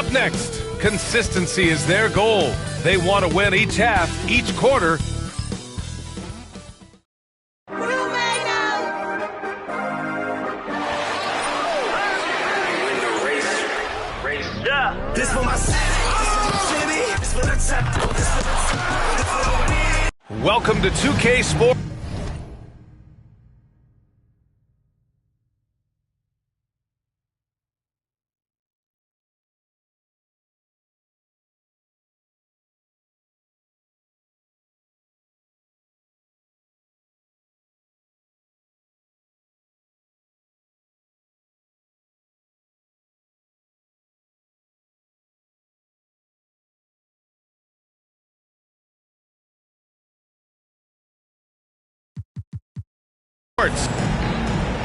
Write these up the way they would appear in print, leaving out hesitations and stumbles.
Up next, consistency is their goal. They want to win each half, each quarter. This for my city. This for the top. Welcome to 2K Sports.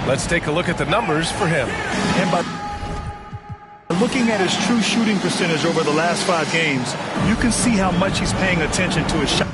Let's take a look at the numbers for him. And by looking at his true shooting percentage over the last 5 games, you can see how much he's paying attention to his shot.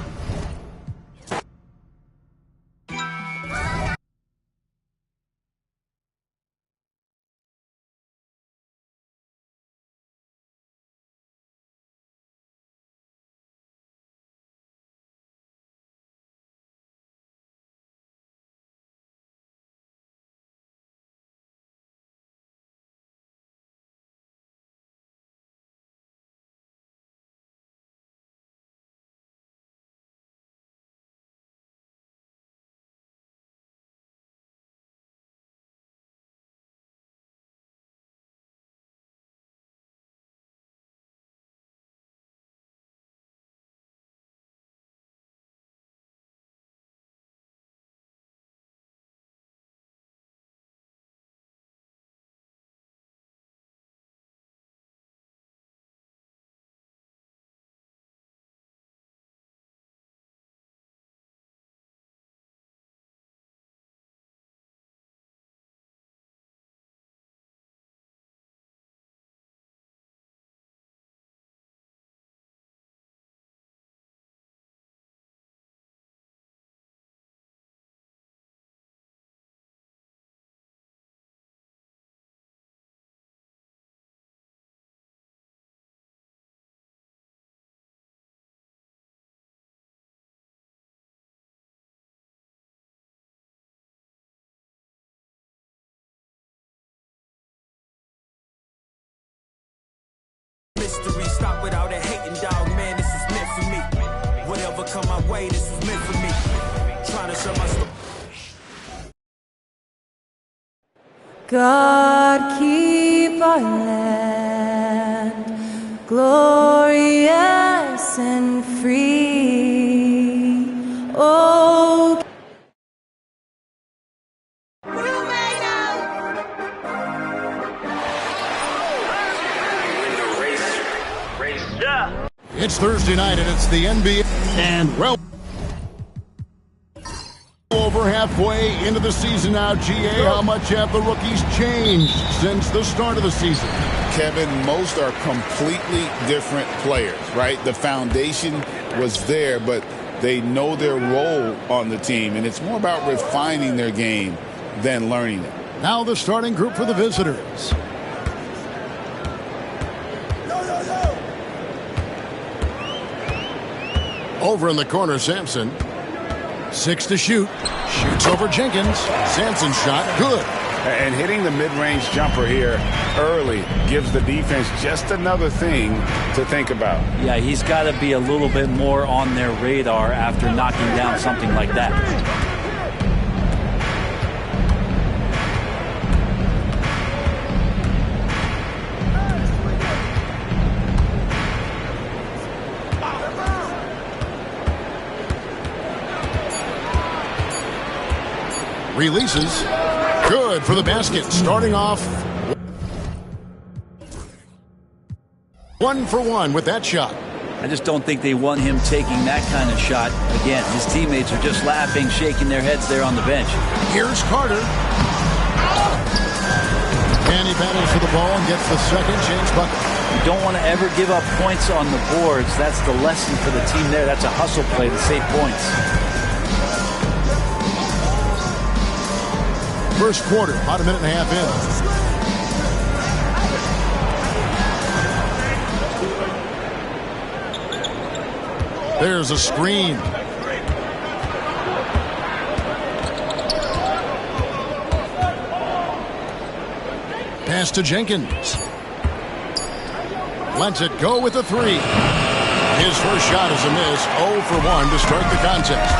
Mystery, stop without a hating dog, man, this was meant for me. Whatever come my way, this was meant for me. Trying to show my story. God keep our land glorious and free. Oh, It's Thursday night and it's the NBA, and well over halfway into the season now. GA, how much have the rookies changed since the start of the season? Kevin, most are completely different players, right? The foundation was there, but they know their role on the team, and it's more about refining their game than learning it. Now the starting group for the visitors. Over in the corner, Sampson. 6 to shoot. Shoots over Jenkins. Sampson's shot, good. And hitting the mid-range jumper here early gives the defense just another thing to think about. Yeah, he's got to be a little bit more on their radar after knocking down something like that. Releases. Good for the basket. Starting off 1 for 1 with that shot. I just don't think they want him taking that kind of shot. Again, his teammates are just laughing, shaking their heads there on the bench. Here's Carter. And he battles for the ball and gets the second chance bucket. You don't want to ever give up points on the boards. That's the lesson for the team there. That's a hustle play to save points. First quarter, about a minute and a half in. There's a screen. Pass to Jenkins. Lets it go with a 3. His first shot is a miss. 0 for 1 to start the contest.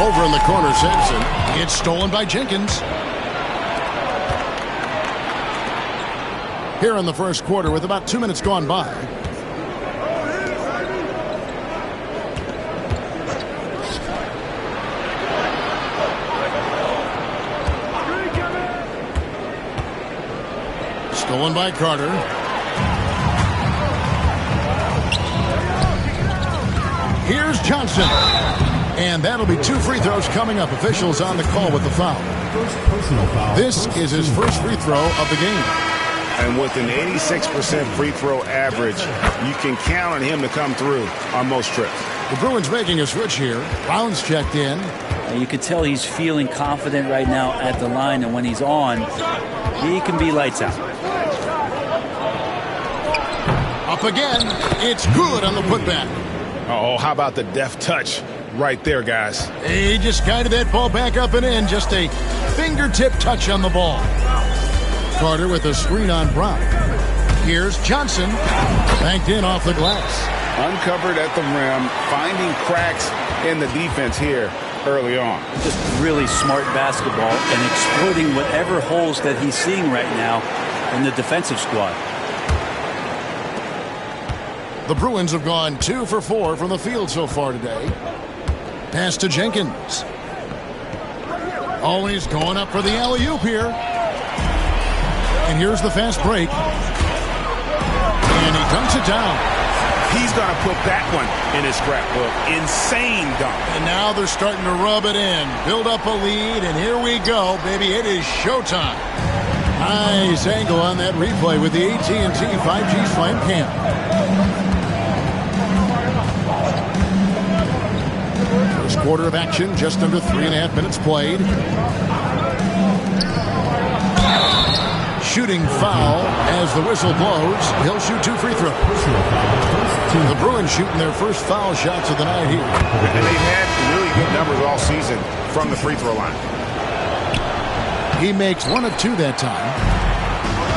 Over in the corner, Sampson. It's stolen by Jenkins. Here in the first quarter with about 2 minutes gone by. Stolen by Carter. Here's Johnson. And that'll be 2 free throws coming up. Officials on the call with the foul. This is his first free throw of the game. And with an 86% free throw average, you can count on him to come through on most trips. The Bruins making a switch here. Brown's checked in. You can tell he's feeling confident right now at the line, and when he's on, he can be lights out. Up again. It's good on the putback. Oh, how about the deft touch right there, guys? He just guided that ball back up and in. Just a fingertip touch on the ball. Carter with a screen on Brown. Here's Johnson. Banked in off the glass. Uncovered at the rim, finding cracks in the defense here early on. Just really smart basketball and exploiting whatever holes that he's seeing right now in the defensive squad. The Bruins have gone 2 for 4 from the field so far today. Pass to Jenkins. Always going up for the alley-oop here. And here's the fast break. And he dunks it down. He's going to put that one in his scrapbook. Insane dunk. And now they're starting to rub it in. Build up a lead, and here we go, baby. It is showtime. Nice angle on that replay with the AT&T 5G Slam Cam. First quarter of action, just under 3.5 minutes played. Shooting foul as the whistle blows. He'll shoot 2 free throws. The Bruins shooting their first foul shots of the night here. And they've had really good numbers all season from the free throw line. He makes 1 of 2 that time.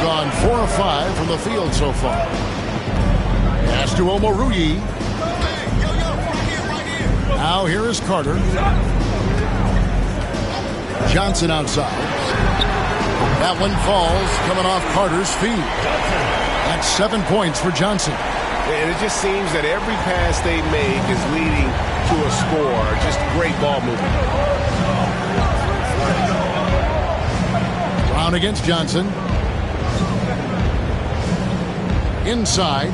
Gone 4 of 5 from the field so far. Pass to Omoruyi. Now here is Carter. Johnson outside. That one falls, coming off Carter's feet. That's 7 points for Johnson. And it just seems that every pass they make is leading to a score. Just great ball movement. Brown against Johnson. Inside.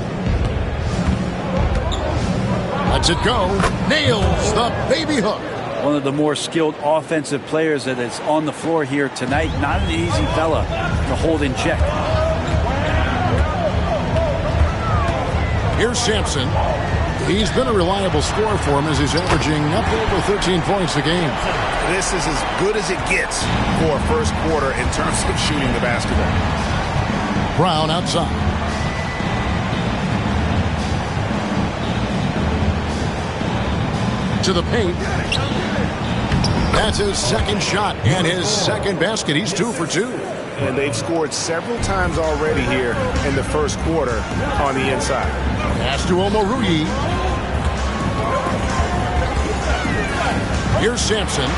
Lets it go. Nails the baby hook. One of the more skilled offensive players that is on the floor here tonight. Not an easy fella to hold in check. Here's Sampson. He's been a reliable scorer for him as he's averaging up over 13 points a game. This is as good as it gets for a first quarter in terms of shooting the basketball. Brown outside. To the paint. That's his second shot and his second basket. He's 2 for 2. And they've scored several times already here in the first quarter on the inside. Pass to Omoruyi. Here's Sampson.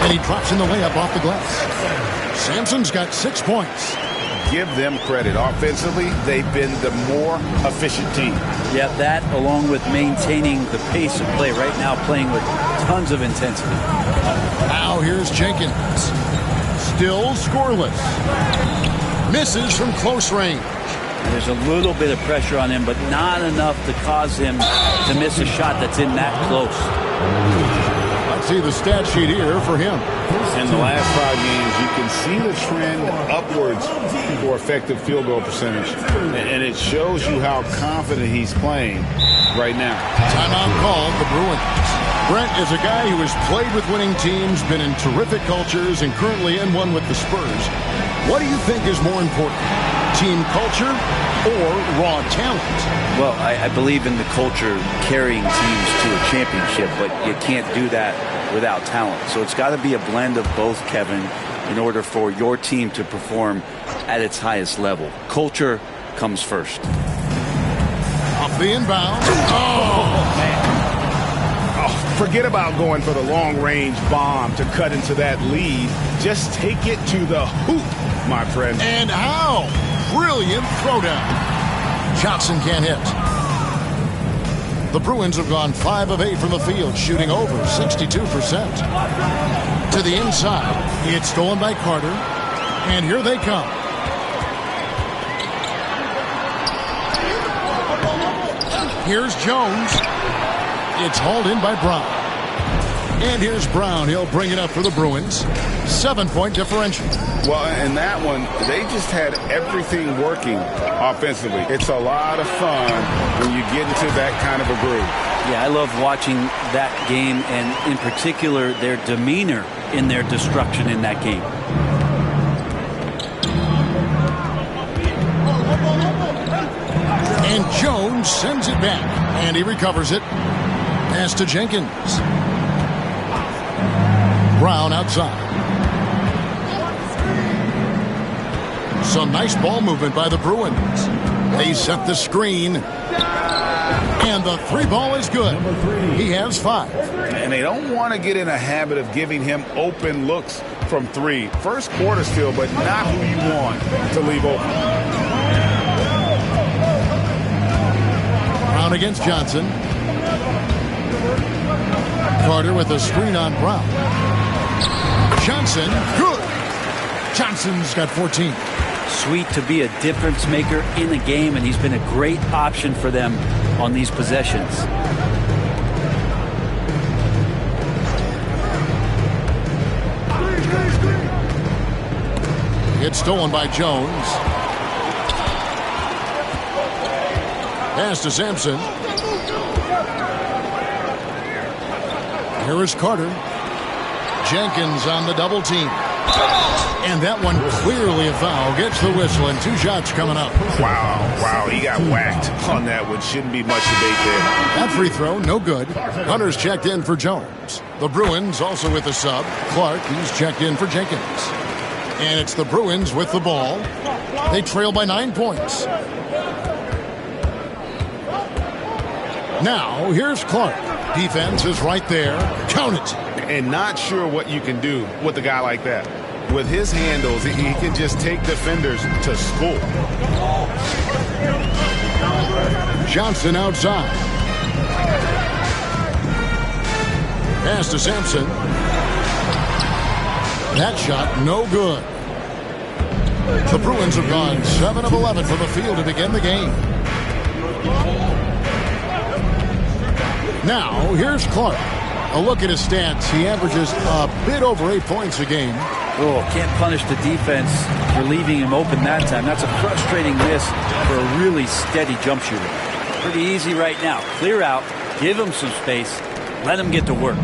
And he drops in the layup off the glass. Sampson's got 6 points. Give them credit. Offensively, they've been the more efficient team. Yeah, that along with maintaining the pace of play right now, playing with tons of intensity. Now here's Jenkins. Still scoreless. Misses from close range. There's a little bit of pressure on him, but not enough to cause him to miss a shot that's in that close. Let's see the stat sheet here for him. In the last 5 games, you can see the trend upwards for effective field goal percentage. And it shows you how confident he's playing. right now. Timeout called the Bruins. Brent is a guy who has played with winning teams, been in terrific cultures, and currently in one with the Spurs. What do you think is more important, team culture or raw talent? Well, I believe in the culture carrying teams to a championship, but you can't do that without talent. So it's got to be a blend of both, Kevin, in order for your team to perform at its highest level. Culture comes first. Off the inbound. Oh, man. Forget about going for the long-range bomb to cut into that lead. Just take it to the hoop, my friend. And how? Brilliant throwdown. Johnson can't hit. The Bruins have gone 5 of 8 from the field, shooting over 62%. To the inside. It's stolen by Carter. And here they come. Here's Jones. It's hauled in by Brown. And here's Brown. He'll bring it up for the Bruins. 7-point differential. Well, in that one, they just had everything working offensively. It's a lot of fun when you get into that kind of a groove. Yeah, I love watching that game, and in particular, their demeanor in their destruction in that game. And Jones sends it back. And he recovers it. Pass to Jenkins. Brown outside. Some nice ball movement by the Bruins. They set the screen. And the 3 ball is good. He has 5. And they don't want to get in a habit of giving him open looks from 3. First quarter still, but not who you want to leave open. Brown against Johnson. Carter with a screen on Brown. Johnson, good. Johnson's got 14. Sweet to be a difference maker in the game, and he's been a great option for them on these possessions. It's stolen by Jones. Pass to Sampson. Here is Carter. Jenkins on the double team. And that one clearly a foul. Gets the whistle, and 2 shots coming up. Wow, he got whacked on that one. Shouldn't be much debate there. That free throw, no good. Hunter's checked in for Jones. The Bruins also with a sub. Clark, he's checked in for Jenkins. And it's the Bruins with the ball. They trail by 9 points. Now, here's Clark. Defense is right there. Count it. And not sure what you can do with a guy like that. With his handles, he can just take defenders to school. Johnson outside. Pass to Sampson. That shot, no good. The Bruins have gone 7 of 11 from the field to begin the game. Now, here's Clark. A look at his stats. He averages a bit over 8 points a game. Oh, can't punish the defense for leaving him open that time. That's a frustrating miss for a really steady jump shooter. Pretty easy right now. Clear out, give him some space, let him get to work.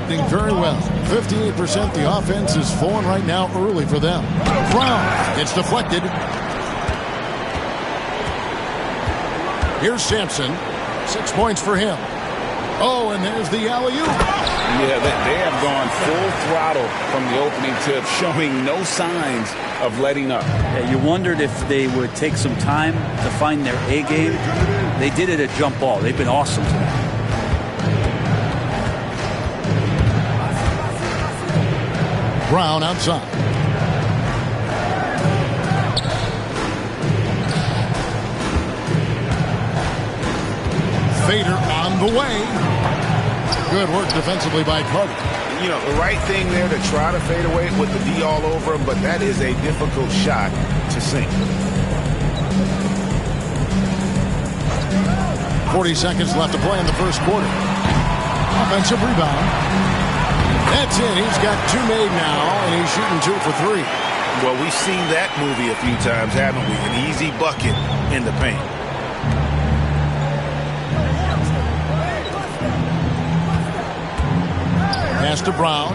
Doing very well. 58% the offense is flowing right now early for them. Brown, it's deflected. Here's Sampson. 6 points for him. Oh, and there's the alley-oop. Yeah, they have gone full throttle from the opening tip, showing no signs of letting up. Yeah, you wondered if they would take some time to find their A game. They did it at jump ball. They've been awesome tonight. Brown outside. Fader on the way. Good work defensively by Carter. You know, the right thing there to try to fade away with the D all over him, but that is a difficult shot to sink. 40 seconds left to play in the first quarter. Offensive rebound. That's it. He's got 2 made now, and he's shooting 2 for 3. Well, we've seen that movie a few times, haven't we? An easy bucket in the paint. Pass to Brown.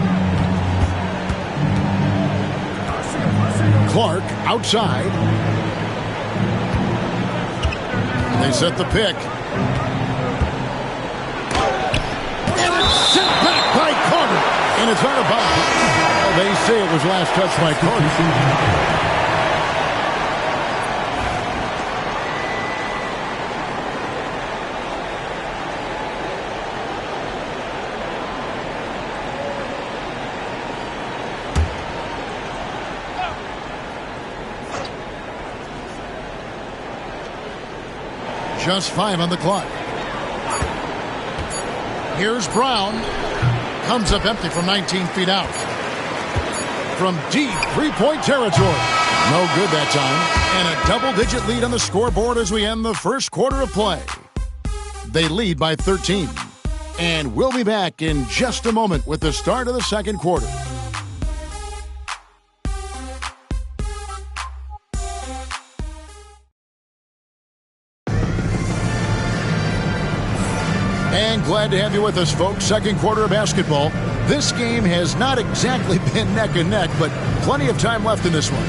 Clark outside. They set the pick. And it's sent back by Carter. And it's out of bounds. They say it was last touched by Carter. Just 5 on the clock. Here's Brown. Comes up empty from 19 feet out. From deep three-point territory. No good that time. And a double-digit lead on the scoreboard as we end the first quarter of play. They lead by 13. And we'll be back in just a moment with the start of the second quarter. And glad to have you with us, folks. Second quarter of basketball. This game has not exactly been neck and neck, but plenty of time left in this one.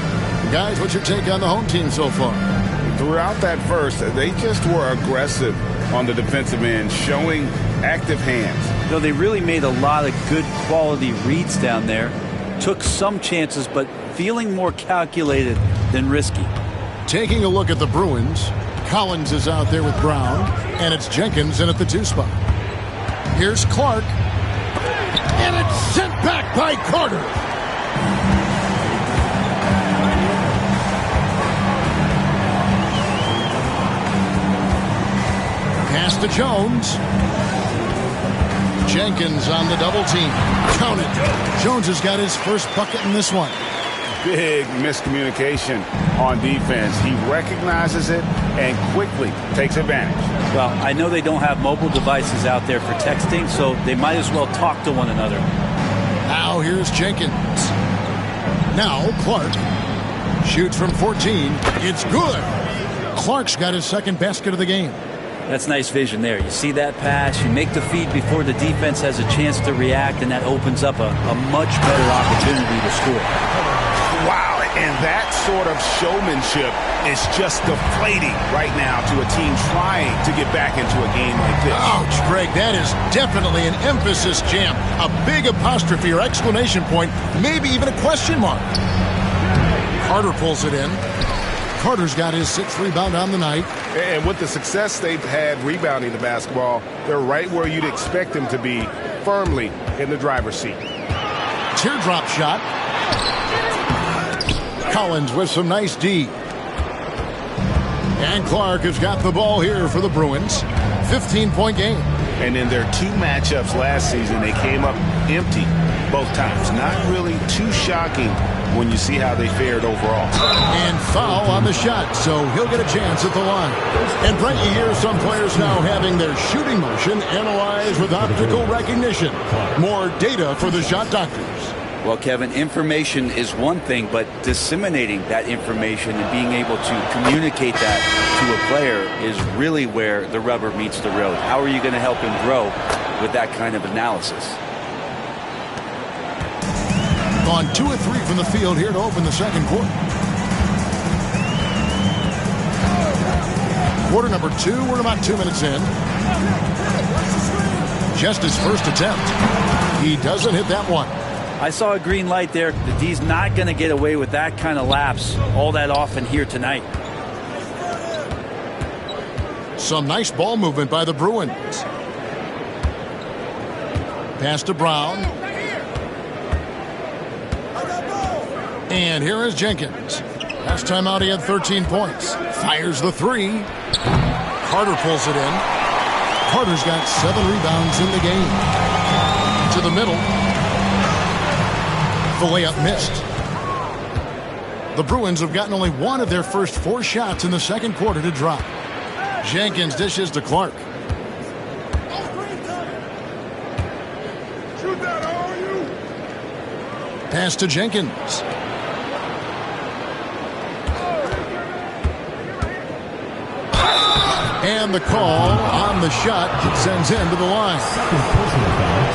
Guys, what's your take on the home team so far? Throughout that first, they just were aggressive on the defensive end, showing active hands. No, they really made a lot of good quality reads down there. Took some chances, but feeling more calculated than risky. Taking a look at the Bruins, Collins is out there with Brown, and it's Jenkins in at the 2 spot. Here's Clark, and it's sent back by Carter. Pass to Jones. Jenkins on the double team. Count it. Jones has got his first bucket in this one. Big miscommunication on defense. He recognizes it and quickly takes advantage. Well, I know they don't have mobile devices out there for texting, so they might as well talk to one another. Now here's Jenkins. Now Clark. Shoots from 14. It's good. Clark's got his second basket of the game. That's nice vision there. You see that pass, you make the feed before the defense has a chance to react, and that opens up a much better opportunity to score. Wow, and that sort of showmanship is just deflating right now to a team trying to get back into a game like this. Ouch, Greg, that is definitely an emphasis jam. A big apostrophe or exclamation point, maybe even a question mark. Carter pulls it in. Carter's got his 6th rebound on the night. And with the success they've had rebounding the basketball, they're right where you'd expect them to be, firmly in the driver's seat. Teardrop shot. Collins with some nice D. And Clark has got the ball here for the Bruins. 15-point game. And in their 2 matchups last season, they came up empty both times. Not really too shocking when you see how they fared overall. And foul on the shot, so he'll get a chance at the line. And Brent, you hear some players now having their shooting motion analyzed with optical recognition. More data for the shot doctors. Well, Kevin, information is one thing, but disseminating that information and being able to communicate that to a player is really where the rubber meets the road. How are you going to help him grow with that kind of analysis? On 2 of 3 from the field here to open the second quarter. Quarter number 2, we're about 2 minutes in. Just his first attempt. He doesn't hit that one. I saw a green light there. The D's not going to get away with that kind of lapse all that often here tonight. Some nice ball movement by the Bruins. Pass to Brown. And here is Jenkins. Last time out he had 13 points. Fires the 3. Carter pulls it in. Carter's got 7 rebounds in the game. To the middle. The layup missed. The Bruins have gotten only 1 of their first 4 shots in the second quarter to drop. Jenkins dishes to Clark. Pass to Jenkins. And the call on the shot sends him to the line.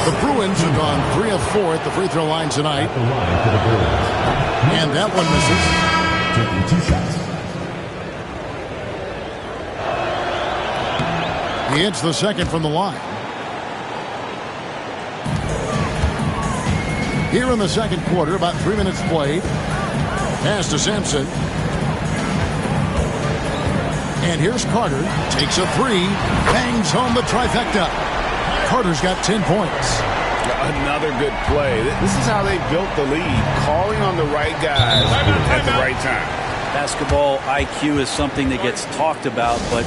The Bruins have gone 3 of 4 at the free throw line tonight. And that one misses. Taking 2 shots. He hits the second from the line. Here in the second quarter, about 3 minutes played. Pass to Sampson. And here's Carter. Takes a 3. Bangs home the trifecta. Carter's got 10 points. Another good play. This is how they built the lead. Calling on the right guys at the right time. Basketball IQ is something that gets talked about, but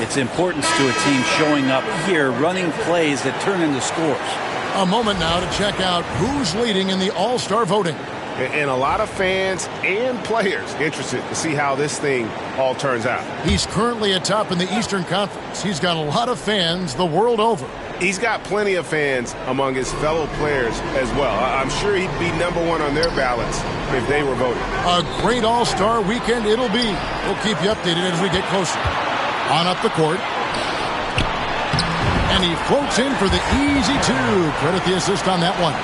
its importance to a team showing up here, running plays that turn into scores. A moment now to check out who's leading in the All-Star voting. And a lot of fans and players interested to see how this thing all turns out. He's currently atop in the Eastern Conference. He's got a lot of fans the world over. He's got plenty of fans among his fellow players as well. I'm sure he'd be #1 on their ballots if they were voting. A great All-Star weekend it'll be. We'll keep you updated as we get closer. On up the court. And he floats in for the easy 2. Credit the assist on that one.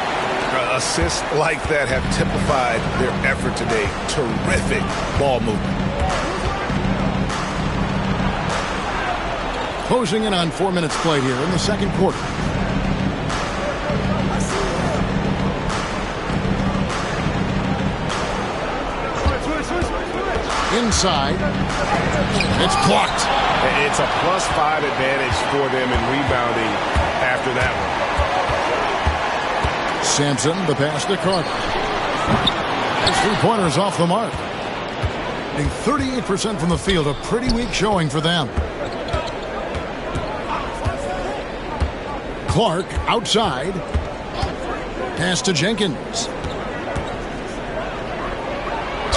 Assists like that have typified their effort today. Terrific ball movement. Closing in on 4 minutes played here in the second quarter. Inside. It's blocked. It's a +5 advantage for them in rebounding after that one. Sampson, the pass to Carter. That's 3-pointers off the mark. 38% from the field, a pretty weak showing for them. Clark outside. Pass to Jenkins.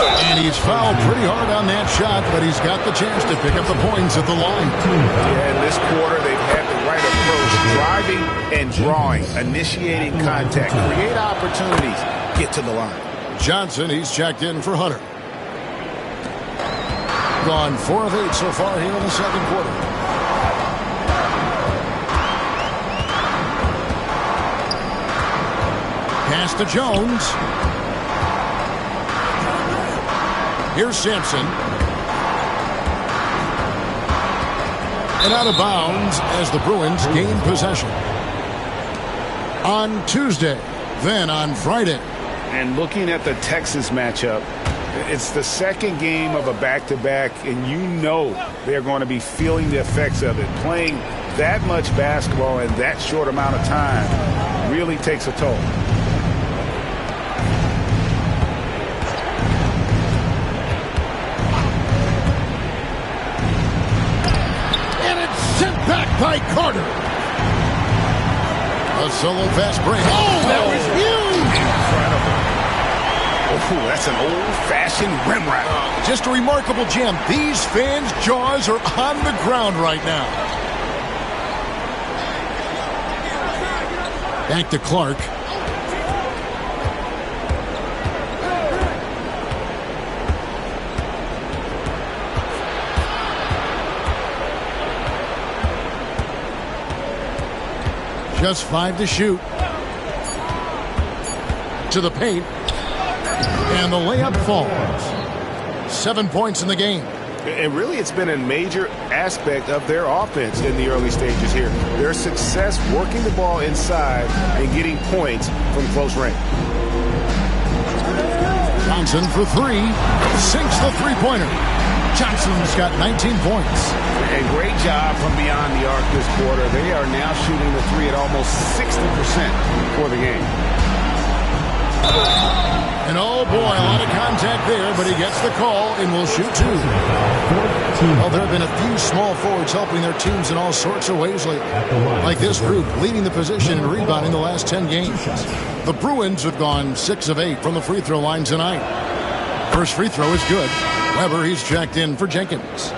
And he's fouled pretty hard on that shot, but he's got the chance to pick up the points at the line. Yeah, in this quarter, they've had the right approach. Driving and drawing. Initiating contact. Create opportunities. Get to the line. Johnson, he's checked in for Hunter. Gone 4 of 8 so far here in the second quarter. Pass to Jones. Here's Sampson. And out of bounds as the Bruins gain possession. On Tuesday, then on Friday. And looking at the Texas matchup, it's the second game of a back-to-back, and you know they're going to be feeling the effects of it. Playing that much basketball in that short amount of time really takes a toll. Back by Carter. A solo fast break. Oh, that was huge! Incredible. Oh, that's an old-fashioned rim wrap. Just a remarkable jam. These fans' jaws are on the ground right now. Back to Clark. Just 5 to shoot. To the paint. And the layup falls. 7 points in the game. And really, it's been a major aspect of their offense in the early stages here. Their success working the ball inside and getting points from close range. Johnson for 3. Sinks the three-pointer. Johnson's got 19 points. A great job from beyond the arc this quarter. They are now shooting the 3 at almost 60% for the game. And oh boy, a lot of contact there, but he gets the call and will shoot 2. Well, there have been a few small forwards helping their teams in all sorts of ways lately. Like this group, leading the position in rebounding the last 10 games. The Bruins have gone 6 of 8 from the free throw line tonight. First free throw is good. Weber, he's checked in for Jenkins.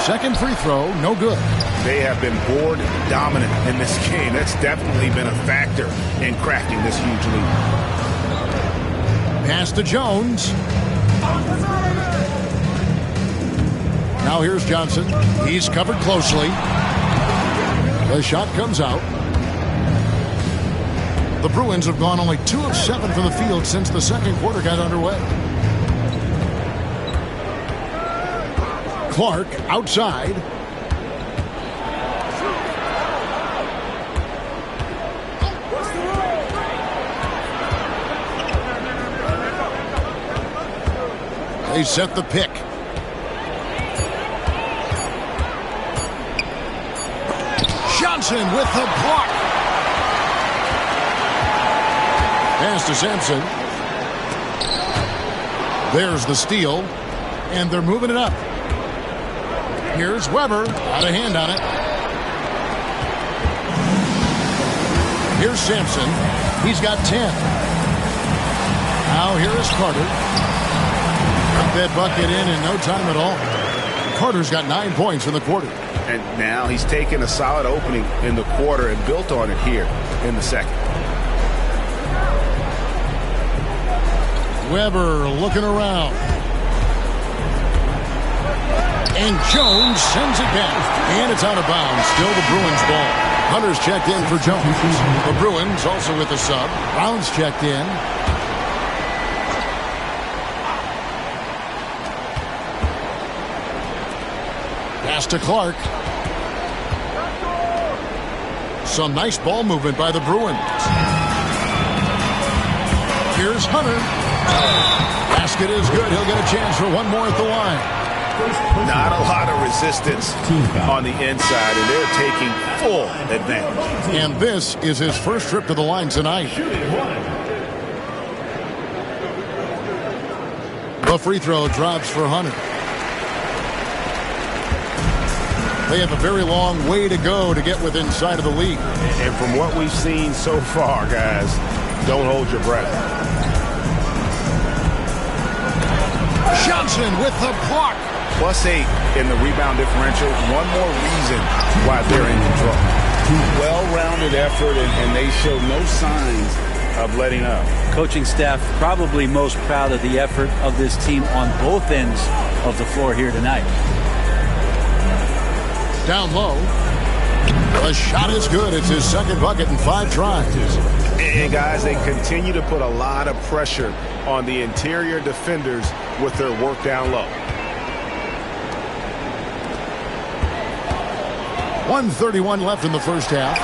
Second free throw, no good. They have been board dominant in this game. That's definitely been a factor in cracking this huge lead. Pass to Jones. Now here's Johnson. He's covered closely. The shot comes out. The Bruins have gone only 2 of 7 from the field since the second quarter got underway. Clark outside. They set the pick. Johnson with the block. Pass to Sampson. There's the steal. And they're moving it up. Here's Weber. Got a hand on it. Here's Sampson. He's got 10. Now here is Carter. Got that bucket in no time at all. Carter's got 9 points in the quarter. And now he's taken a solid opening in the quarter and built on it here in the second. Weber looking around. And Jones sends it back. And it's out of bounds. Still the Bruins ball. Hunter's checked in for Jones. The Bruins also with a sub. Brown's checked in. Pass to Clark. Some nice ball movement by the Bruins. Here's Hunter. Basket is good. He'll get a chance for one more at the line. Not a lot of resistance on the inside, and they're taking full advantage. And this is his first trip to the line tonight. The free throw drops for Hunter. They have a very long way to go to get within sight of the lead. And from what we've seen so far, guys, don't hold your breath. Johnson with the block. +8 in the rebound differential. One more reason why they're in control. Well-rounded effort, and they show no signs of letting up. Coaching staff probably most proud of the effort of this team on both ends of the floor here tonight. Down low. The shot is good. It's his second bucket in 5 tries. And guys, they continue to put a lot of pressure on the interior defenders with their work down low. 1:31 left in the first half.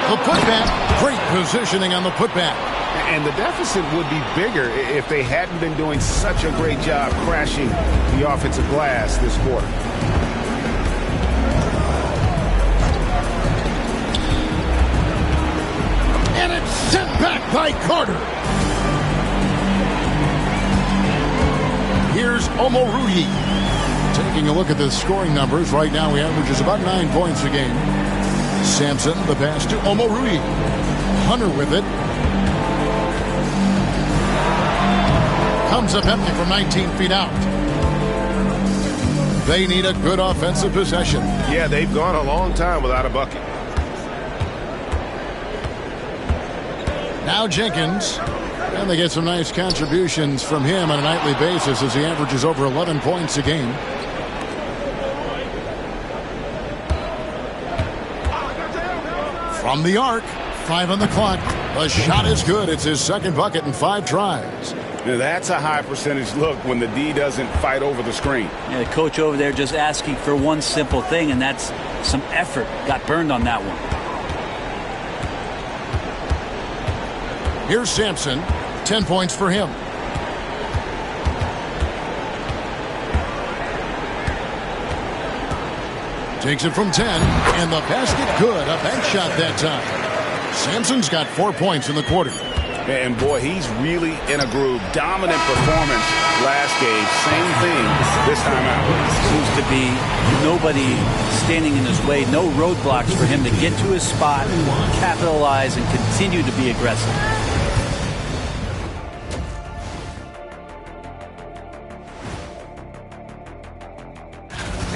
The putback. Great positioning on the putback. And the deficit would be bigger if they hadn't been doing such a great job crashing the offensive glass this quarter. And it's sent back by Carter. Here's Omoruyi. Taking a look at the scoring numbers, right now he averages about 9 points a game. Sampson, the pass to Omoruyi. Hunter with it. Comes up empty from 19 feet out. They need a good offensive possession. Yeah, they've gone a long time without a bucket. Now Jenkins. And they get some nice contributions from him on a nightly basis as he averages over 11 points a game. From the arc, 5 on the clock. The shot is good. It's his second bucket in 5 tries. Now that's a high percentage look when the D doesn't fight over the screen. Yeah, the coach over there just asking for one simple thing, and that's some effort. Got burned on that one. Here's Sampson. 10 points for him. Takes it from 10, and the basket good. A bank shot that time. Sampson's got 4 points in the quarter. And boy, he's really in a groove. Dominant performance last game. Same thing this time out. Seems to be nobody standing in his way. No roadblocks for him to get to his spot, capitalize, and continue to be aggressive.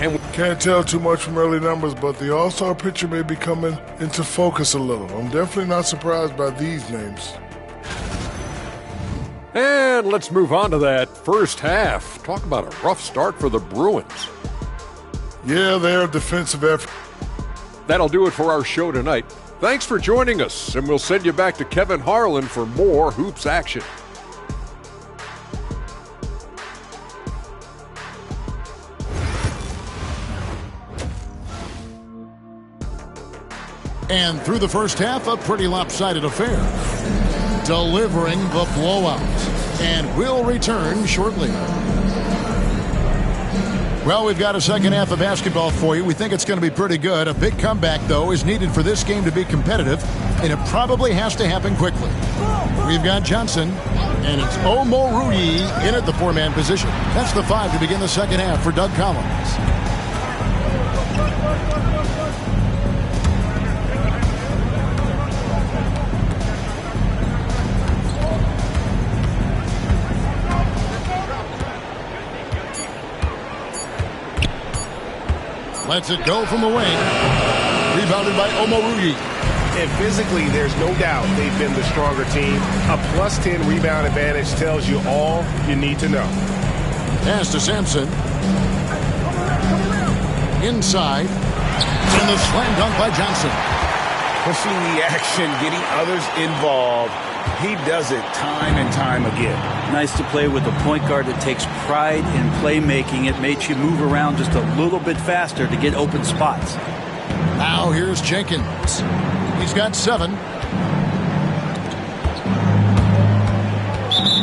And we can't tell too much from early numbers, but the All-Star picture may be coming into focus a little. I'm definitely not surprised by these names. And let's move on to that first half. Talk about a rough start for the Bruins. Yeah, their defensive effort. That'll do it for our show tonight. Thanks for joining us, and we'll send you back to Kevin Harlan for more Hoops action. And through the first half, a pretty lopsided affair. Delivering the blowout. And we'll return shortly. Well, we've got a second half of basketball for you. We think it's going to be pretty good. A big comeback, though, is needed for this game to be competitive, and it probably has to happen quickly. We've got Johnson, and it's Omoruyi in at the four-man position. That's the 5 to begin the second half for Doug Collins. Lets it go from the wing. Rebounded by Omoruyi. And physically, there's no doubt they've been the stronger team. A plus 10 rebound advantage tells you all you need to know. Pass to Sampson. Inside. And the slam dunk by Johnson. Pushing the action, getting others involved. He does it time and time again. Nice to play with a point guard that takes pride in playmaking. It makes you move around just a little bit faster to get open spots. Now here's Jenkins. He's got 7.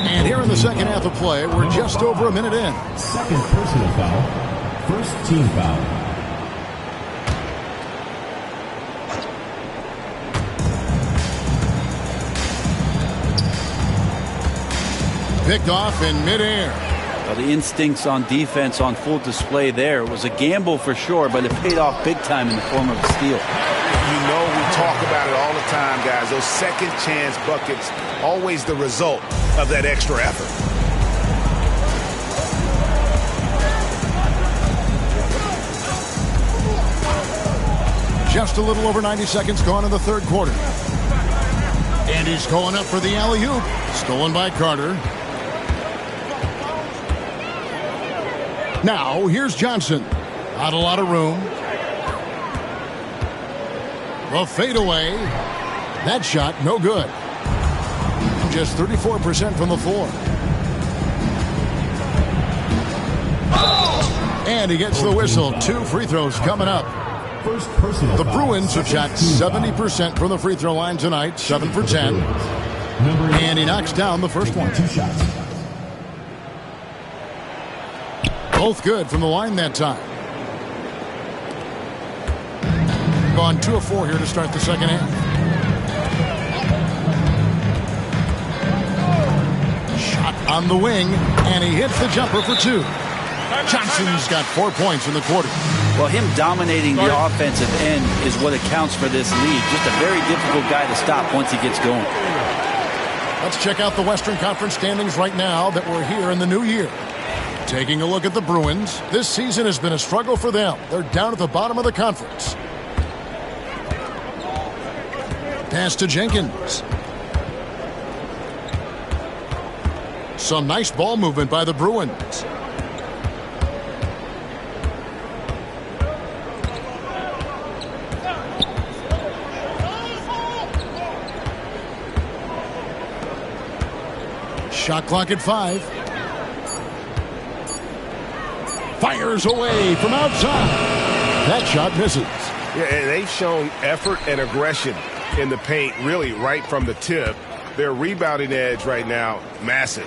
And here in the second half of play, we're just over a minute in. Second personal foul. First team foul. Picked off in midair. Well, the instincts on defense on full display there. It was a gamble for sure, but it paid off big time in the form of a steal. You know, we talk about it all the time, guys. Those second chance buckets, always the result of that extra effort. Just a little over 90 seconds gone in the third quarter. And he's going up for the alley-oop. Stolen by Carter. Now, here's Johnson. Not a lot of room. The fadeaway. That shot, no good. Just 34% from the floor. And he gets the whistle. 2 free throws coming up. The Bruins have shot 70% from the free throw line tonight. 7 for 10. And he knocks down the first one. 2 shots. Both good from the line that time. Gone 2 of 4 here to start the second half. Shot on the wing, and he hits the jumper for 2. Johnson's got 4 points in the quarter. Well, him dominating the offensive end is what accounts for this lead. Just a very difficult guy to stop once he gets going. Let's check out the Western Conference standings right now that we're here in the new year. Taking a look at the Bruins, this season has been a struggle for them. They're down at the bottom of the conference. Pass to Jenkins. Some nice ball movement by the Bruins. Shot clock at 5. Fires away from outside. That shot misses. Yeah, and they've shown effort and aggression in the paint, really right from the tip. Their rebounding edge right now, massive.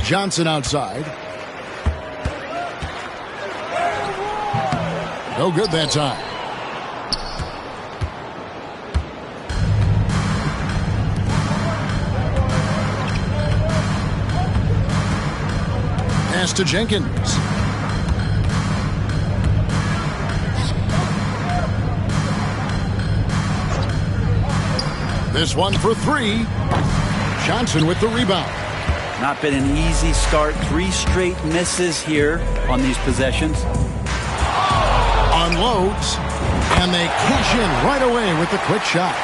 Johnson outside. No good that time. Pass to Jenkins. This one for 3. Johnson with the rebound. Not been an easy start. 3 straight misses here on these possessions. Unloads, and they cash in right away with the quick shot.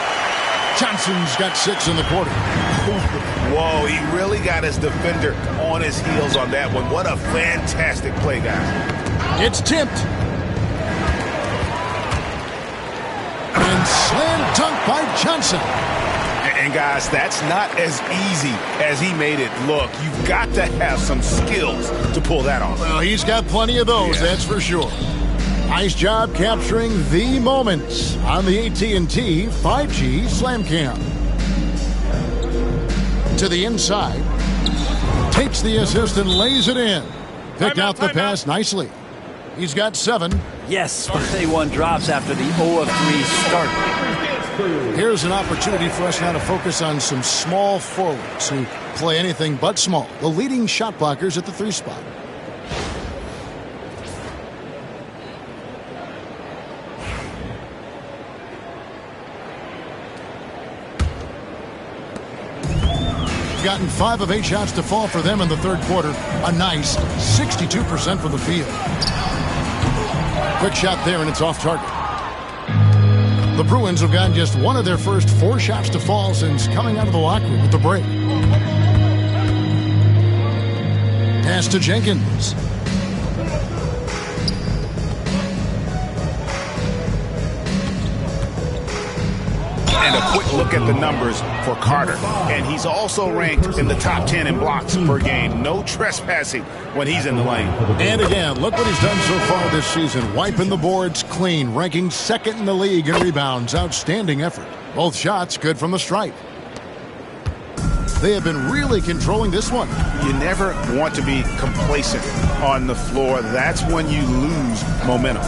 Johnson's got 6 in the quarter. Whoa, he really got his defender on his heels on that one. What a fantastic play, guys. It's tipped. And slam dunk by Johnson. And guys, that's not as easy as he made it look. You've got to have some skills to pull that off. Well, he's got plenty of those, that's for sure. Nice job capturing the moments on the AT&T 5G Slam Cam. To the inside. Takes the assist and lays it in. Picked out the pass nicely. He's got 7. Yes, but 1 drops after the 0 of 3 start. Here's an opportunity for us now to focus on some small forwards who play anything but small. The leading shot blockers at the 3 spot. Gotten 5 of 8 shots to fall for them in the third quarter. A nice 62% from the field. Quick shot there, and it's off target. The Bruins have gotten just 1 of their first 4 shots to fall since coming out of the locker room with the break. Pass to Jenkins. And a quick look at the numbers for Carter. And he's also ranked in the top 10 in blocks per game. No trespassing when he's in the lane. And again, look what he's done so far this season. Wiping the boards clean, ranking 2nd in the league in rebounds. Outstanding effort. Both shots good from the stripe. They have been really controlling this one. You never want to be complacent on the floor. That's when you lose momentum.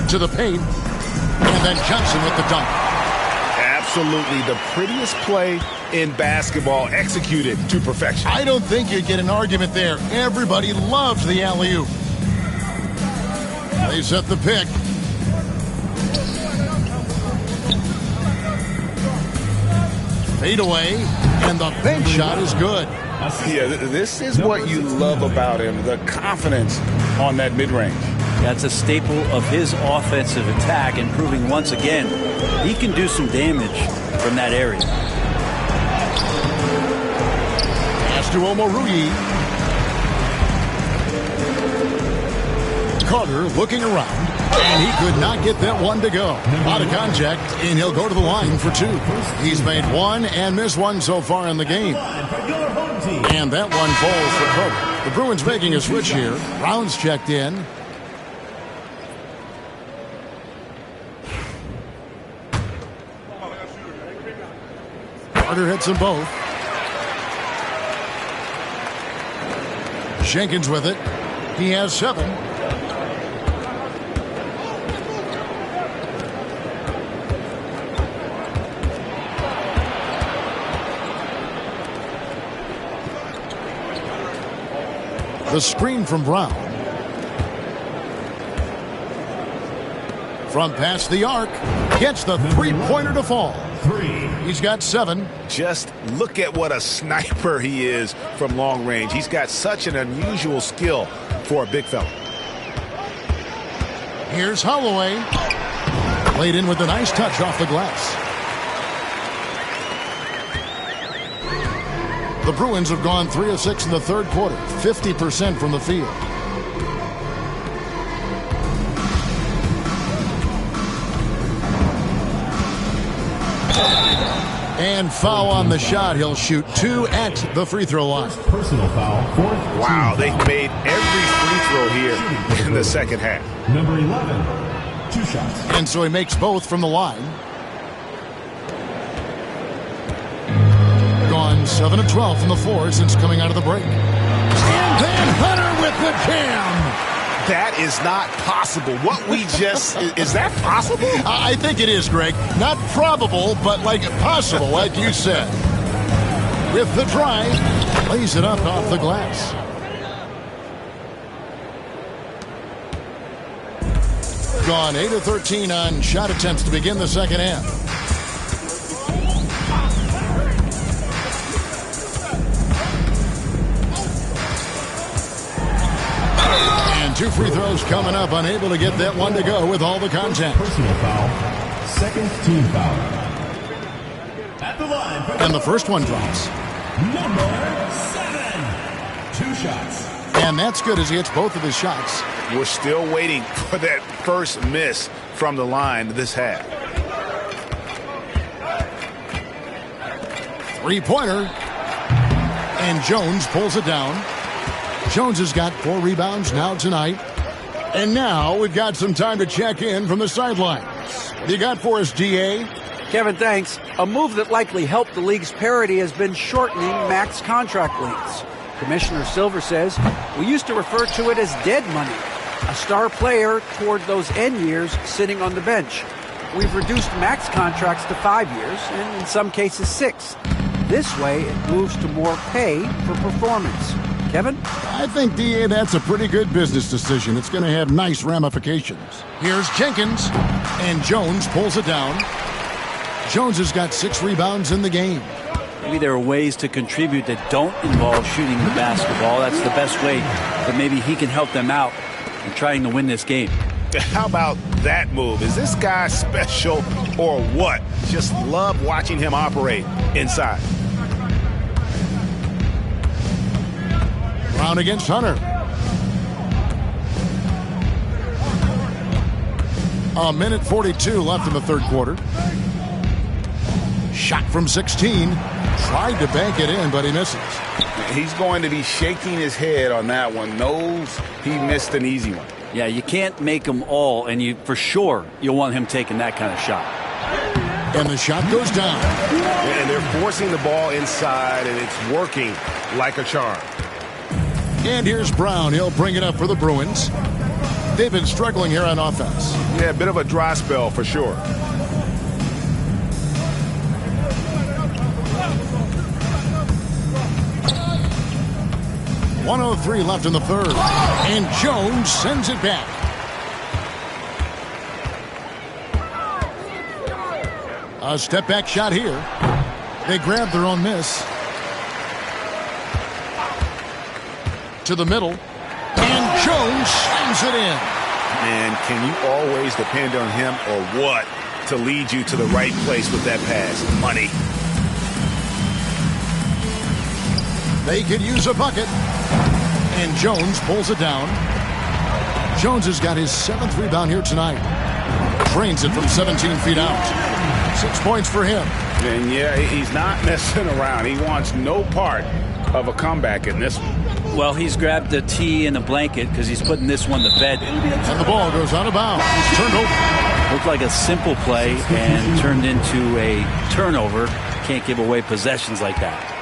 To the paint. And then Johnson with the dunk. Absolutely the prettiest play in basketball, executed to perfection. I don't think you'd get an argument there. Everybody loves the alley-oop. They set the pick. Fade away, and the bank shot is good. Yeah, this is what you love about him, the confidence on that mid-range. That's a staple of his offensive attack, and proving once again he can do some damage from that area. Pass to Omoruyi. Carter looking around, and he could not get that one to go. Out of contact, and he'll go to the line for 2. He's made 1 and missed 1 so far in the game. And that one falls for Carter. The Bruins making a switch here. Brown's checked in. Carter hits them both. Jenkins with it. He has 7. The screen from Brown. From past the arc. Gets the 3-pointer to fall. 3. He's got 7. Just look at what a sniper he is from long range. He's got such an unusual skill for a big fella. Here's Holloway. Played in with a nice touch off the glass. The Bruins have gone 3 of 6 in the third quarter. 50% from the field. And foul on the shot. He'll shoot 2 at the free throw line. Personal foul. Wow, they've made every free throw here in the second half. Number 11, 2 shots. And so he makes both from the line. Gone 7 of 12 from the floor since coming out of the break. And then Hunter with the jam. That is not possible. What we just... is that possible? I think it is, Greg. Not probable, but like possible, like you said. With the drive, lays it up off the glass. Gone 8 of 13 on shot attempts to begin the second half. And 2 free throws coming up, unable to get that one to go with all the contact. Personal foul. Second team foul. And the first one drops. Number 7. 2 shots. And that's good as he hits both of his shots. We're still waiting for that first miss from the line this half. Three-pointer. And Jones pulls it down. Jones has got 4 rebounds now tonight. And now we've got some time to check in from the sidelines. What do you got for us, DA? Kevin, thanks. A move that likely helped the league's parity has been shortening max contract lengths. Commissioner Silver says, we used to refer to it as dead money, a star player toward those end years sitting on the bench. We've reduced max contracts to 5 years, and in some cases 6. This way, it moves to more pay for performance. Kevin? I think, DA, that's a pretty good business decision. It's going to have nice ramifications. Here's Jenkins, and Jones pulls it down. Jones has got 6 rebounds in the game. Maybe there are ways to contribute that don't involve shooting the basketball. That's the best way that maybe he can help them out in trying to win this game. How about that move? Is this guy special or what? Just love watching him operate inside. Brown against Hunter. A minute 42 left in the third quarter. Shot from 16. Tried to bank it in, but he misses. He's going to be shaking his head on that one. Knows he missed an easy one. Yeah, you can't make them all, and for sure you'll want him taking that kind of shot. And the shot goes down. And they're forcing the ball inside, and it's working like a charm. And here's Brown. He'll bring it up for the Bruins. They've been struggling here on offense. Yeah, a bit of a dry spell for sure. .103 left in the third. And Jones sends it back. A step-back shot here. They grab their own miss. To the middle. And Jones slams it in. Man, can you always depend on him or what to lead you to the right place with that pass? Money. They could use a bucket. And Jones pulls it down. Jones has got his 7th rebound here tonight. Drains it from 17 feet out. 6 points for him. And yeah, he's not messing around. He wants no part of a comeback in this one. Well, he's grabbed the tee and the blanket because he's putting this one to bed. And the ball goes out of bounds. It's turned over. Looked like a simple play and turned into a turnover. Can't give away possessions like that.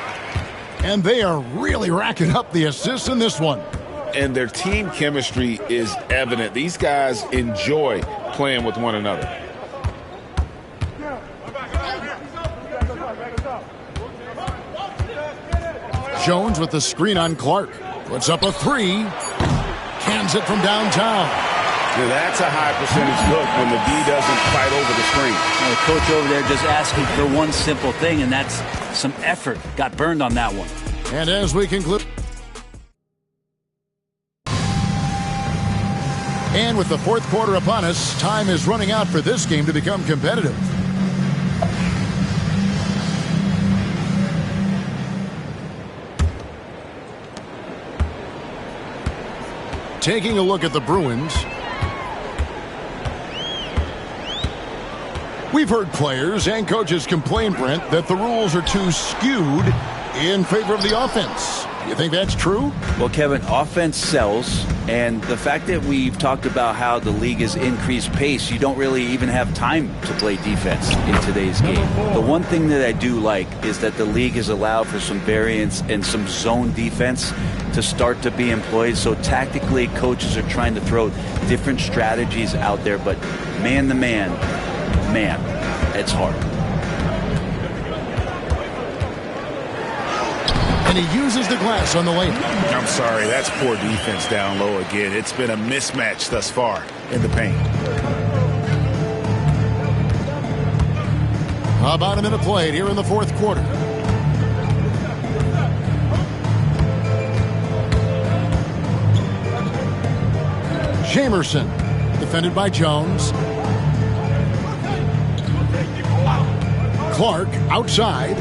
And they are really racking up the assists in this one. And their team chemistry is evident. These guys enjoy playing with one another. Jones with the screen on Clark. Puts up a 3. Cans it from downtown. Now that's a high percentage look when the D doesn't fight over the screen. The coach over there just asking for one simple thing, and that's some effort. Got burned on that one. And as we conclude. And with the fourth quarter upon us, time is running out for this game to become competitive. Taking a look at the Bruins. We've heard players and coaches complain, Brent, that the rules are too skewed in favor of the offense. You think that's true? Well, Kevin, offense sells, and the fact that we've talked about how the league has increased pace, you don't really even have time to play defense in today's game. The one thing that I do like is that the league has allowed for some variance and some zone defense to start to be employed. So tactically, coaches are trying to throw different strategies out there, but man-to-man, man, it's hard. And he uses the glass on the lane. I'm sorry, that's poor defense down low again. It's been a mismatch thus far in the paint. About a minute played here in the fourth quarter. Jamerson, defended by Jones. Clark outside.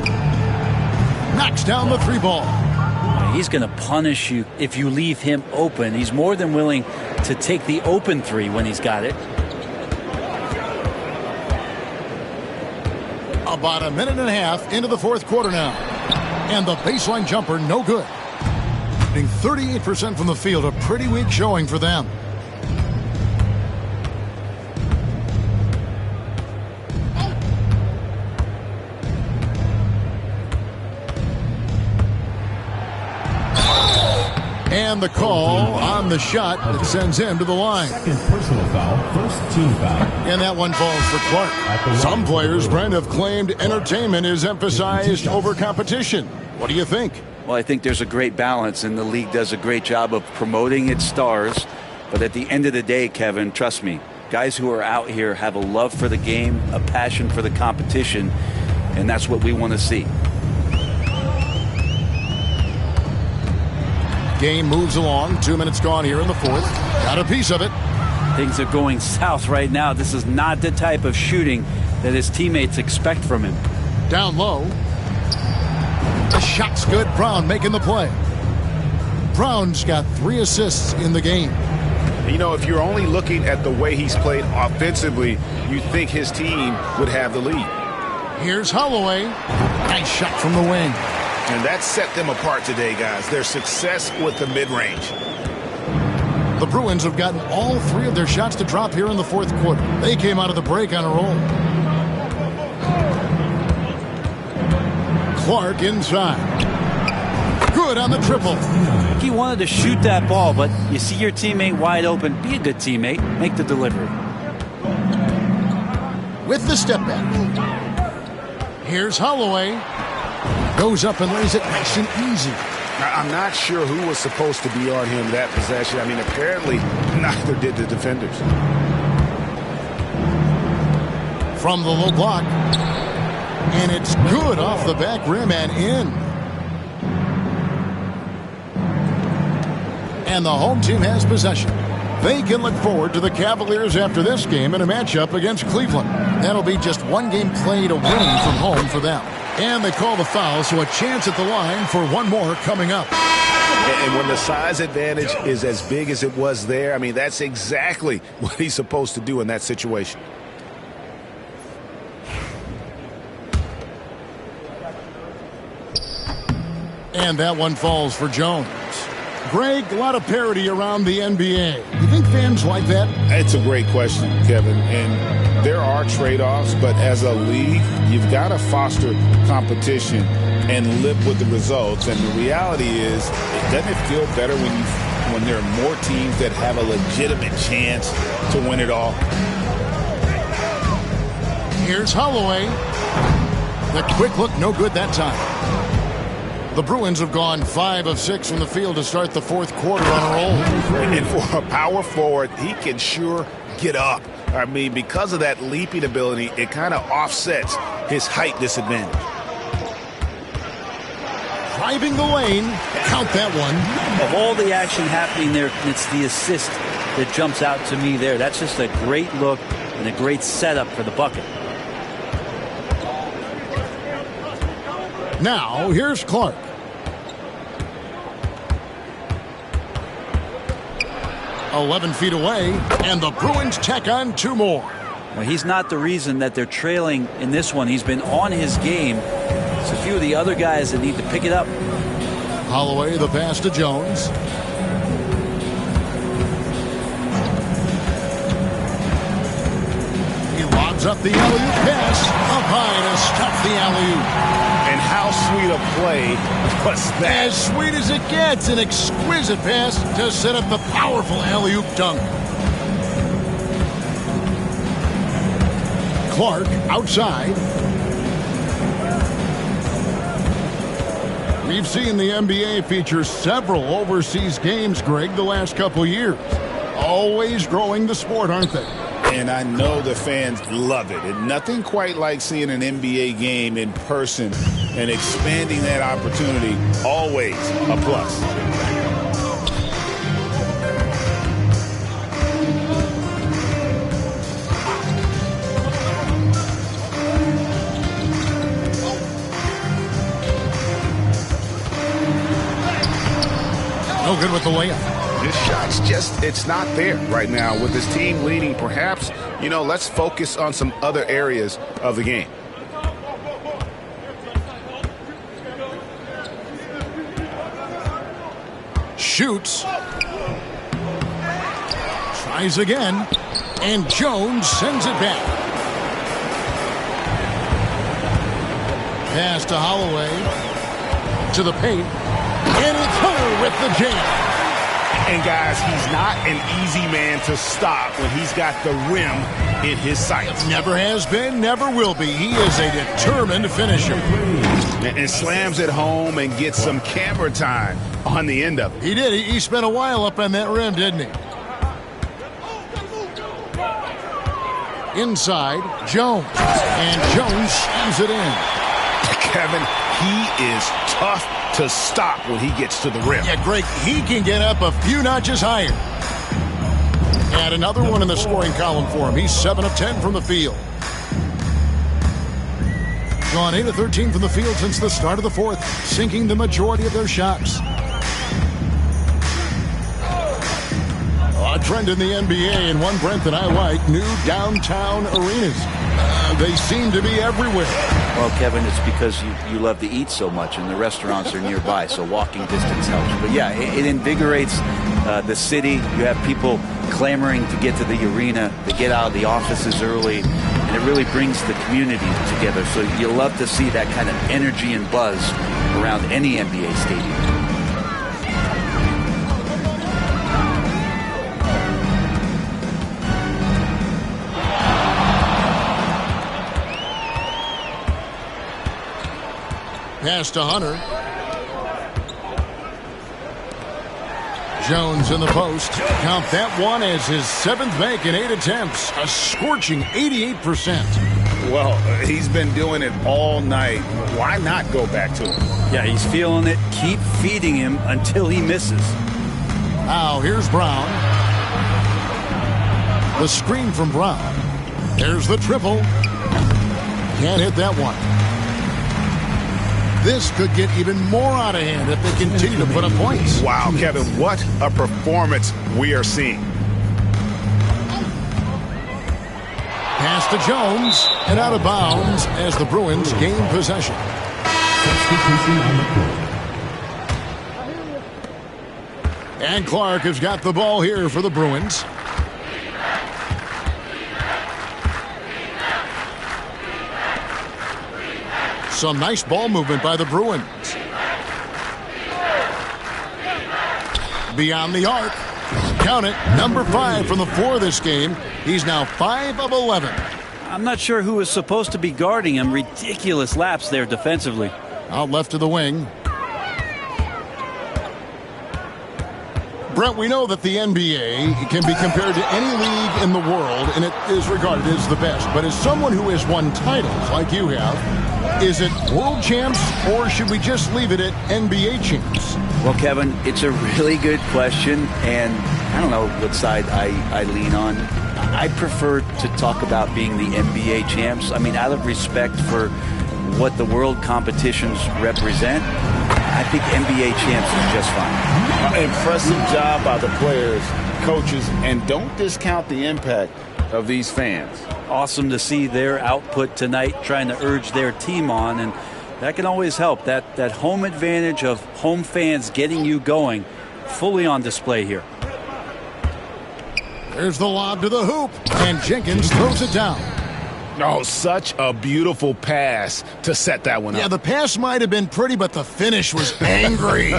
Knocks down the 3 ball. He's going to punish you if you leave him open. He's more than willing to take the open 3 when he's got it. About a minute and a half into the 4th quarter now. And the baseline jumper, no good. Shooting 38% from the field, a pretty weak showing for them. And the call on the shot that sends him to the line. Second personal foul, first team foul. And that one falls for Clark. Some players, Brent, have claimed entertainment is emphasized over competition. What do you think? Well, I think there's a great balance, and the league does a great job of promoting its stars. But at the end of the day, Kevin, trust me, guys who are out here have a love for the game, a passion for the competition, and that's what we want to see. Game moves along. 2 minutes gone here in the 4th. Got a piece of it. Things are going south right now. This is not the type of shooting that his teammates expect from him. Down low. The shot's good. Brown making the play. Brown's got 3 assists in the game. You know, if you're only looking at the way he's played offensively, you think his team would have the lead. Here's Holloway. Nice shot from the wing. And that set them apart today, guys. Their success with the mid-range. The Bruins have gotten all 3 of their shots to drop here in the 4th quarter. They came out of the break on a roll. Clark inside. Good on the triple. He wanted to shoot that ball, but you see your teammate wide open. Be a good teammate. Make the delivery. With the step back. Here's Holloway. Goes up and lays it nice and easy. I'm not sure who was supposed to be on him that possession. I mean, apparently neither did the defenders. From the low block. And it's good off the back rim and in. And the home team has possession. They can look forward to the Cavaliers after this game in a matchup against Cleveland. That'll be just 1 game played away from home for them. And they call the foul, so a chance at the line for 1 more coming up. And when the size advantage is as big as it was there, I mean, that's exactly what he's supposed to do in that situation. And that one falls for Jones. Greg, a lot of parity around the NBA. You think fans like that? It's a great question, Kevin. And there are trade-offs, but as a league, you've got to foster competition and live with the results. And the reality is, doesn't it feel better when there are more teams that have a legitimate chance to win it all? Here's Holloway. The quick look, no good that time. The Bruins have gone 5 of 6 from the field to start the 4th quarter on a roll. And for a power forward, he can sure get up. I mean, because of that leaping ability, it kind of offsets his height disadvantage. Driving the lane. Count that one. Of all the action happening there, it's the assist that jumps out to me there. That's just a great look and a great setup for the bucket. Now, here's Clark. "11 feet away, and the Bruins tack on 2 more. Well, he's not the reason that they're trailing in this one. He's been on his game. It's a few of the other guys that need to pick it up. Holloway, the pass to Jones. He lobs up the alley-oop pass. Up high to stop the alley-oop. And how sweet a play was that? As sweet as it gets, an exquisite pass to set up the powerful alley-oop dunk. Clark outside. We've seen the NBA feature several overseas games, Greg, the last couple years. Always growing the sport, aren't they? And I know the fans love it. And nothing quite like seeing an NBA game in person and expanding that opportunity. Always a plus. No good with the layup. His shot's just, it's not there right now with his team leading. Perhaps, let's focus on some other areas of the game. Shoots. Tries again. And Jones sends it back. Pass to Holloway. To the paint. And it's Hunter with the jam. And guys, he's not an easy man to stop when he's got the rim in his sights. Never has been, never will be. He is a determined finisher. And slams it home and gets some camera time on the end of it. He did. He spent a while up on that rim, didn't he? Inside, Jones. And Jones shoots it in. Kevin, he is tough to stop when he gets to the rim. Yeah, Greg, he can get up a few notches higher. And another one in the scoring column for him. He's 7 of 10 from the field. Gone 8 of 13 from the field since the start of the fourth, sinking the majority of their shots. A trend in the NBA, and one, Brent, that I like, new downtown arenas. They seem to be everywhere. Well, Kevin, it's because you love to eat so much, and the restaurants are nearby, so walking distance helps. But yeah, it invigorates the city. You have people clamoring to get to the arena, to get out of the offices early, and it really brings the community together. So you love to see that kind of energy and buzz around any NBA stadium. Pass to Hunter. Jones in the post. Count that one as his 7th make in 8 attempts. A scorching 88%. Well, he's been doing it all night. Why not go back to him? Yeah, he's feeling it. Keep feeding him until he misses. Now, here's Brown. The screen from Brown. There's the triple. Can't hit that one. This could get even more out of hand if they continue to put up points. Wow, Kevin, what a performance we are seeing. Pass to Jones, and out of bounds as the Bruins gain possession. And Clark has got the ball here for the Bruins. Some nice ball movement by the Bruins. Beyond the arc. Count it, number 5 from the 4 this game. He's now 5 of 11. I'm not sure who was supposed to be guarding him. Ridiculous lapse there defensively. Out left to the wing. Brent, we know that the NBA can be compared to any league in the world, and it is regarded as the best. But as someone who has won titles like you have, is it world champs, or should we just leave it at NBA champs? Well, Kevin, it's a really good question, and I don't know what side I lean on. I prefer to talk about being the NBA champs. I mean, out of respect for what the world competitions represent, I think NBA champs is just fine. Impressive job by the players, coaches, and don't discount the impact of these fans. Awesome to see their output tonight, trying to urge their team on, and that can always help. That home advantage of home fans getting you going, fully on display here. There's the lob to the hoop, and Jenkins throws it down. Oh, such a beautiful pass to set that one up. Yeah, the pass might have been pretty, but the finish was angry.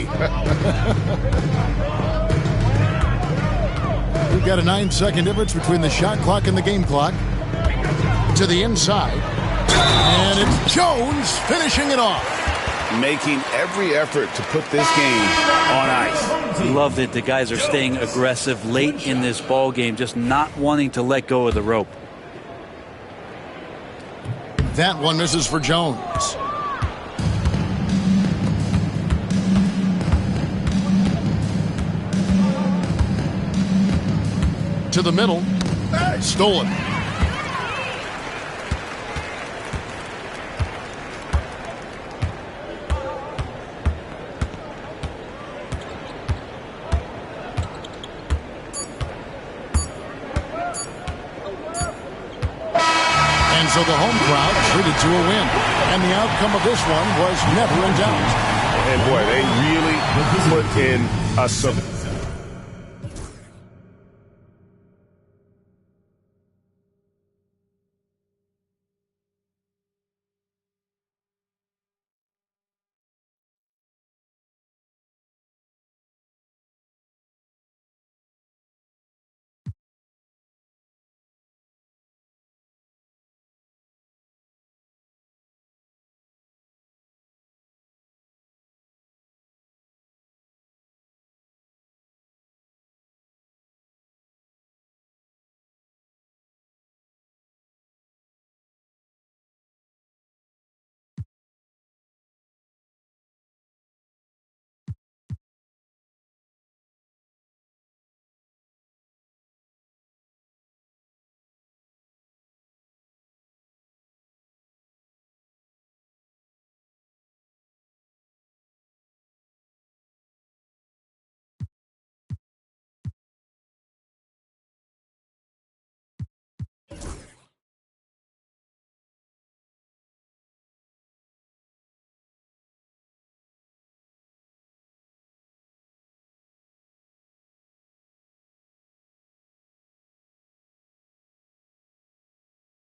We've got a 9-second difference between the shot clock and the game clock. To the inside. And it's Jones finishing it off. Making every effort to put this game on ice. Love that the guys are staying aggressive late in this ball game, just not wanting to let go of the rope. That one misses for Jones. To the middle. Stolen. So the home crowd treated to a win. And the outcome of this one was never in doubt. And boy, they really put in a